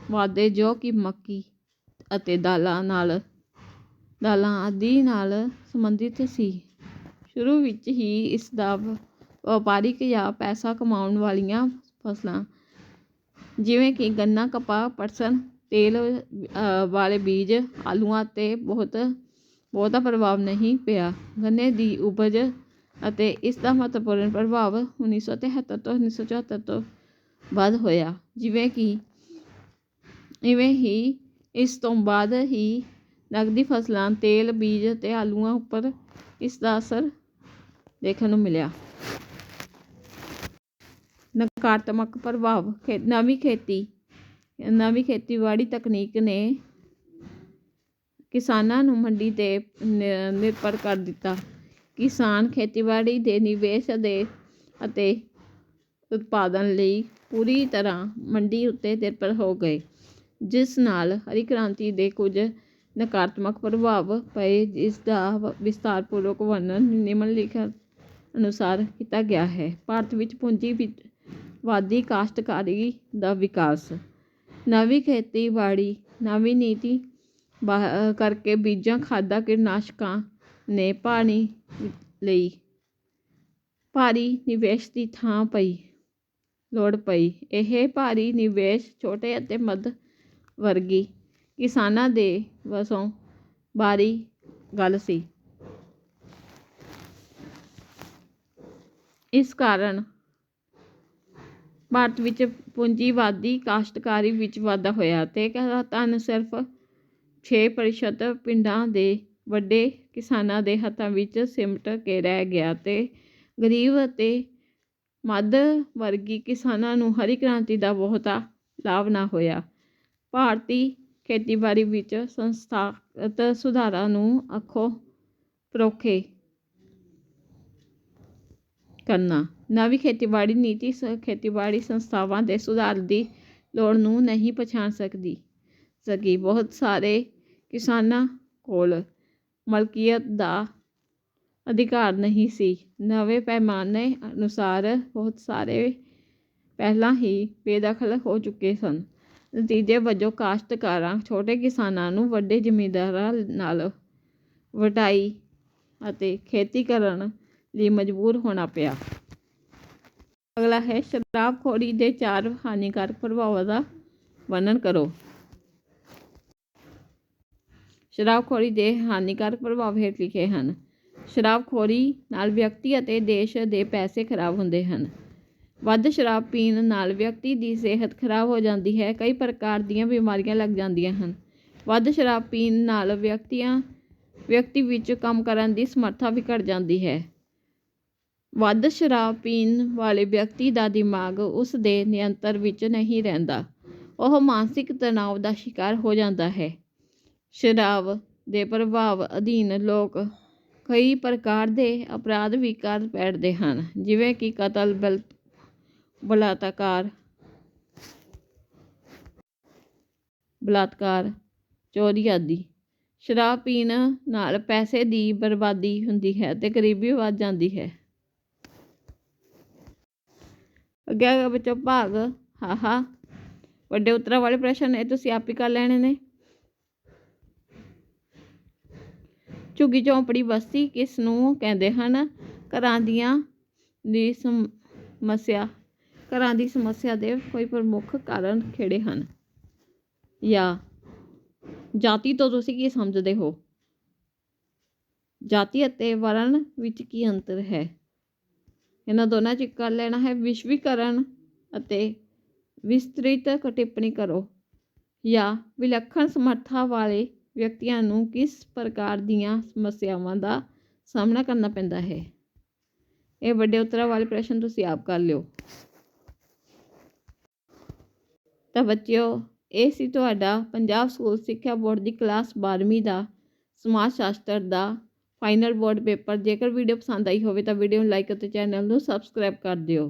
ਵਾਧੇ ਜੋ ਕਿ ਮੱਕੀ ਅਤੇ ਦਾਲਾਂ ਆਦਿ ਨਾਲ ਸੰਬੰਧਿਤ ਸੀ। ਸ਼ੁਰੂ ਵਿੱਚ ਹੀ ਇਸ ਦਾ ਵਪਾਰਿਕ ਜਾਂ ਪੈਸਾ ਕਮਾਉਣ ਵਾਲੀਆਂ ਫਸਲਾਂ ਜਿਵੇਂ ਕਿ ਗੰਨਾ ਕਪਾਹ ਪਟਸਨ ਤੇਲ ਵਾਲੇ ਬੀਜ ਆਲੂਆਂ 'ਤੇ ਬਹੁਤਾ ਪ੍ਰਭਾਵ ਨਹੀਂ ਪਿਆ। ਗੰਨੇ ਦੀ ਉਪਜ ਅਤੇ ਇਸ ਦਾ ਮਹੱਤਵਪੂਰਨ ਪ੍ਰਭਾਵ 1973 ਤੋਂ 1974 ਤੋਂ ਬਾਅਦ ਹੋਇਆ। ਇਵੇਂ ਹੀ ਇਸ ਤੋਂ ਬਾਅਦ ਹੀ ਨਕਦੀ ਫਸਲਾਂ ਤੇਲ ਬੀਜ ਅਤੇ ਆਲੂਆਂ ਉੱਪਰ ਇਸ ਦਾ ਅਸਰ ਦੇਖਣ ਨੂੰ ਮਿਲਿਆ। ਨਕਾਰਾਤਮਕ ਪ੍ਰਭਾਵ ਨਵੀਂ ਖੇਤੀਬਾੜੀ ਤਕਨੀਕ ਨੇ ਕਿਸਾਨਾਂ ਨੂੰ ਮੰਡੀ 'ਤੇ ਨਿਰਭਰ ਕਰ ਦਿੱਤਾ। ਕਿਸਾਨ ਖੇਤੀਬਾੜੀ ਦੇ ਨਿਵੇਸ਼ ਅਤੇ ਉਤਪਾਦਨ ਲਈ ਪੂਰੀ ਤਰ੍ਹਾਂ ਮੰਡੀ ਉੱਤੇ ਨਿਰਭਰ ਹੋ ਗਏ, ਜਿਸ ਨਾਲ ਹਰੀ ਕ੍ਰਾਂਤੀ ਦੇ ਕੁਝ ਨਕਾਰਾਤਮਕ ਪ੍ਰਭਾਵ ਪਏ, ਜਿਸ ਦਾ ਵਿਸਥਾਰਪੂਰਵਕ ਵਰਣਨ ਨਿਮਨਲਿਖਤ ਅਨੁਸਾਰ ਕੀਤਾ ਗਿਆ ਹੈ। ਭਾਰਤ ਵਿੱਚ ਪੂੰਜੀਵਾਦੀ ਕਾਸ਼ਤਕਾਰੀ ਦਾ ਵਿਕਾਸ। ਨਵੀਂ ਖੇਤੀਬਾੜੀ ਨਵੀਂ ਨੀਤੀ ਕਰਕੇ ਬੀਜਾਂ ਖਾਦਾਂ ਕੀਟਨਾਸ਼ਕਾਂ ਨੇ ਪਾਣੀ ਲਈ ਭਾਰੀ ਨਿਵੇਸ਼ ਦੀ ਲੋੜ ਪਈ। ਇਹ ਭਾਰੀ ਨਿਵੇਸ਼ ਛੋਟੇ ਅਤੇ ਮੱਧ ਵਰਗੀ ਕਿਸਾਨਾਂ ਦੇ ਵੱਸੋਂ ਬਾਹਰੀ ਗੱਲ ਸੀ। ਇਸ ਕਾਰਨ ਭਾਰਤ ਵਿੱਚ ਪੂੰਜੀਵਾਦੀ ਕਾਸ਼ਤਕਾਰੀ ਵਿੱਚ ਵਾਧਾ ਹੋਇਆ ਅਤੇ ਧਨ ਸਿਰਫ 6% ਪਿੰਡਾਂ ਦੇ ਵੱਡੇ ਕਿਸਾਨਾਂ ਦੇ ਹੱਥਾਂ ਵਿੱਚ ਸਿਮਟ ਕੇ ਰਹਿ ਗਿਆ ਅਤੇ ਗਰੀਬ ਅਤੇ ਮੱਧ ਵਰਗੀ ਕਿਸਾਨਾਂ ਨੂੰ ਹਰੀ ਕ੍ਰਾਂਤੀ ਦਾ ਬਹੁਤਾ ਲਾਭ ਨਾ ਹੋਇਆ। ਭਾਰਤੀ ਖੇਤੀਬਾੜੀ ਵਿੱਚ ਸੰਸਥਾਗਤ ਸੁਧਾਰਾਂ ਨੂੰ ਅੱਖੋਂ ਪਰੋਖੇ ਕਰਨਾ। ਨਵੀਂ ਖੇਤੀਬਾੜੀ ਨੀਤੀ ਖੇਤੀਬਾੜੀ ਸੰਸਥਾਵਾਂ ਦੇ ਸੁਧਾਰ ਦੀ ਲੋੜ ਨੂੰ ਨਹੀਂ ਪਛਾਣ ਸਕੀ। ਬਹੁਤ ਸਾਰੇ ਕਿਸਾਨਾਂ ਕੋਲ ਮਲਕੀਅਤ ਦਾ ਅਧਿਕਾਰ ਨਹੀਂ ਸੀ। ਨਵੇਂ ਪੈਮਾਨੇ ਅਨੁਸਾਰ ਬਹੁਤ ਸਾਰੇ ਪਹਿਲਾਂ ਹੀ ਬੇਦਖਲ ਹੋ ਚੁੱਕੇ ਸਨ। ਨਤੀਜੇ ਵਜੋਂ ਕਾਸ਼ਤਕਾਰਾਂ ਛੋਟੇ ਕਿਸਾਨਾਂ ਨੂੰ ਵੱਡੇ ਜ਼ਿਮੀਂਦਾਰਾਂ ਨਾਲ ਵਟਾਈ ਅਤੇ ਖੇਤੀ ਕਰਨ ਲਈ ਮਜਬੂਰ ਹੋਣਾ ਪਿਆ। ਅਗਲਾ ਹੈ ਸ਼ਰਾਬਖੋਰੀ ਦੇ 4 ਹਾਨੀਕਾਰਕ ਪ੍ਰਭਾਵਾਂ ਦਾ ਵਰਣਨ ਕਰੋ। ਸ਼ਰਾਬਖੋਰੀ ਦੇ ਹਾਨੀਕਾਰਕ ਪ੍ਰਭਾਵ ਹੇਠ ਲਿਖੇ ਹਨ। ਸ਼ਰਾਬਖੋਰੀ ਨਾਲ ਵਿਅਕਤੀ ਅਤੇ ਦੇਸ਼ ਦੇ ਪੈਸੇ ਖਰਾਬ ਹੁੰਦੇ ਹਨ। ਵੱਧ ਸ਼ਰਾਬ ਪੀਣ ਨਾਲ ਵਿਅਕਤੀ ਦੀ ਸਿਹਤ ਖਰਾਬ ਹੋ ਜਾਂਦੀ ਹੈ। ਕਈ ਪ੍ਰਕਾਰ ਦੀਆਂ ਬਿਮਾਰੀਆਂ ਲੱਗ ਜਾਂਦੀਆਂ ਹਨ। ਵੱਧ ਸ਼ਰਾਬ ਪੀਣ ਨਾਲ ਵਿਅਕਤੀ ਵਿੱਚ ਕੰਮ ਕਰਨ ਦੀ ਸਮਰੱਥਾ ਵੀ ਘੱਟ ਜਾਂਦੀ ਹੈ। ਵੱਧ ਸ਼ਰਾਬ ਪੀਣ ਵਾਲੇ ਵਿਅਕਤੀ ਦਾ ਦਿਮਾਗ ਉਸ ਦੇ ਨਿਯੰਤਰਣ ਵਿੱਚ ਨਹੀਂ ਰਹਿੰਦਾ। ਉਹ ਮਾਨਸਿਕ ਤਣਾਅ ਦਾ ਸ਼ਿਕਾਰ ਹੋ ਜਾਂਦਾ ਹੈ। ਸ਼ਰਾਬ ਦੇ ਪ੍ਰਭਾਵ ਅਧੀਨ ਲੋਕ ਕਈ ਪ੍ਰਕਾਰ ਦੇ ਅਪਰਾਧ ਵੀ ਕਰ ਬੈਠਦੇ ਹਨ, ਜਿਵੇਂ ਕਿ ਕਤਲ, ਬਲਾਤਕਾਰ, ਚੋਰੀ ਆਦਿ। ਸ਼ਰਾਬ ਪੀਣ ਨਾਲ ਪੈਸੇ ਦੀ ਬਰਬਾਦੀ ਹੁੰਦੀ ਹੈ ਅਤੇ ਗਰੀਬੀ ਵੱਧ ਜਾਂਦੀ ਹੈ। ਅੱਗੇ ਆ ਗਿਆ ਬੱਚੋ ਭਾਗ ਹਾਹਾ। ਵੱਡੇ ਉੱਤਰਾਂ ਵਾਲੇ ਪ੍ਰਸ਼ਨ ਇਹ ਤੁਸੀਂ ਆਪ ਹੀ ਕਰ ਲੈਣੇ ਨੇ। ਝੁੱਗੀ ਝੌਂਪੜੀ ਬਸਤੀ ਕਿਸ ਨੂੰ ਕਹਿੰਦੇ ਹਨ? ਘਰਾਂ ਦੀ ਸਮੱਸਿਆ ਦੇ ਕੋਈ ਪ੍ਰਮੁੱਖ ਕਾਰਨ ਕਿਹੜੇ ਹਨ? ਜਾਂ ਜਾਤੀ ਤੋਂ ਤੁਸੀਂ ਕੀ ਸਮਝਦੇ ਹੋ? ਜਾਤੀ ਅਤੇ ਵਰਣ ਵਿੱਚ ਕੀ ਅੰਤਰ ਹੈ? ਇਹਨਾਂ ਦੋਨਾਂ 'ਚ ਕਰ ਲੈਣਾ ਹੈ। ਵਿਸ਼ਵੀਕਰਨ ਅਤੇ ਵਿਸਤ੍ਰਿਤ ਟਿੱਪਣੀ ਕਰੋ। ਜਾਂ ਵਿਲੱਖਣ ਸਮਰੱਥਾ ਵਾਲੇ ਵਿਅਕਤੀਆਂ ਨੂੰ ਕਿਸ ਪ੍ਰਕਾਰ ਦੀਆਂ ਸਮੱਸਿਆਵਾਂ ਦਾ ਸਾਹਮਣਾ ਕਰਨਾ ਪੈਂਦਾ ਹੈ? ਇਹ ਵੱਡੇ ਉੱਤਰਾਂ ਵਾਲੇ ਪ੍ਰਸ਼ਨ ਤੁਸੀਂ ਆਪ ਕਰ ਲਿਓ। ਤਾਂ ਬੱਚਿਓ, ਇਹ ਸੀ ਤੁਹਾਡਾ ਪੰਜਾਬ ਸਕੂਲ ਸਿੱਖਿਆ ਬੋਰਡ ਦੀ ਕਲਾਸ 12ਵੀਂ ਦਾ ਸਮਾਜ ਸ਼ਾਸਤਰ ਦਾ ਫਾਈਨਲ ਬੋਰਡ ਪੇਪਰ। ਜੇਕਰ ਵੀਡੀਓ ਪਸੰਦ ਆਈ ਹੋਵੇ ਤਾਂ ਵੀਡੀਓ ਨੂੰ ਲਾਈਕ ਅਤੇ ਚੈਨਲ ਨੂੰ ਸਬਸਕ੍ਰਾਈਬ ਕਰ ਦਿਓ।